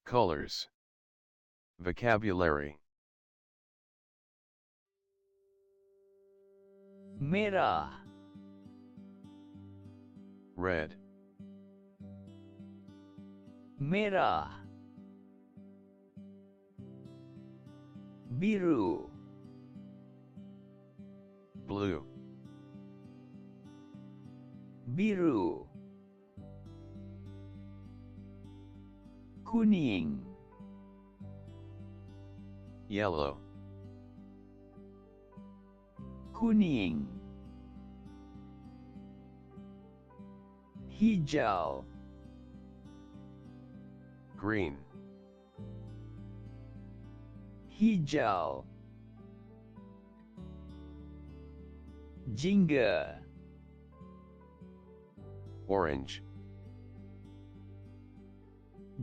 Colors. Vocabulary. merah, Red. merah, biru, Blue. biru, kuning, Yellow. kuning, hijau, Green. hijau, jingga, Orange.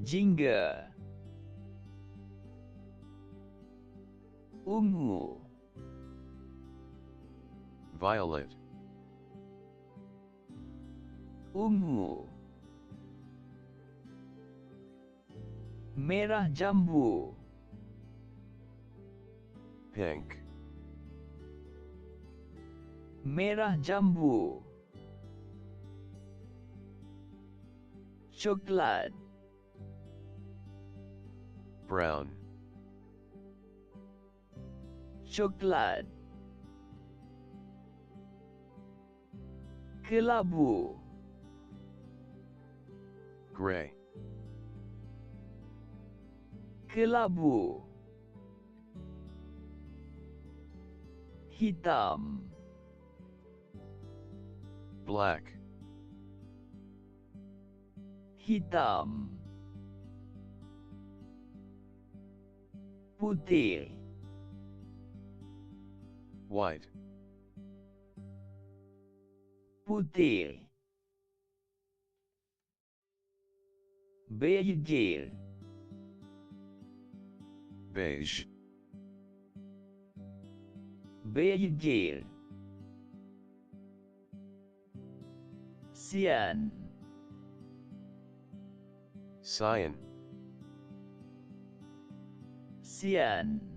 jingga, ungu, Violet. ungu, merah jambu, Pink. merah jambu, coklat, Brown. coklat, kelabu, Gray. kelabu, hitam, Black. hitam, putih, White. putih, beige, Beige. beige, cyan, Cyan. cyan,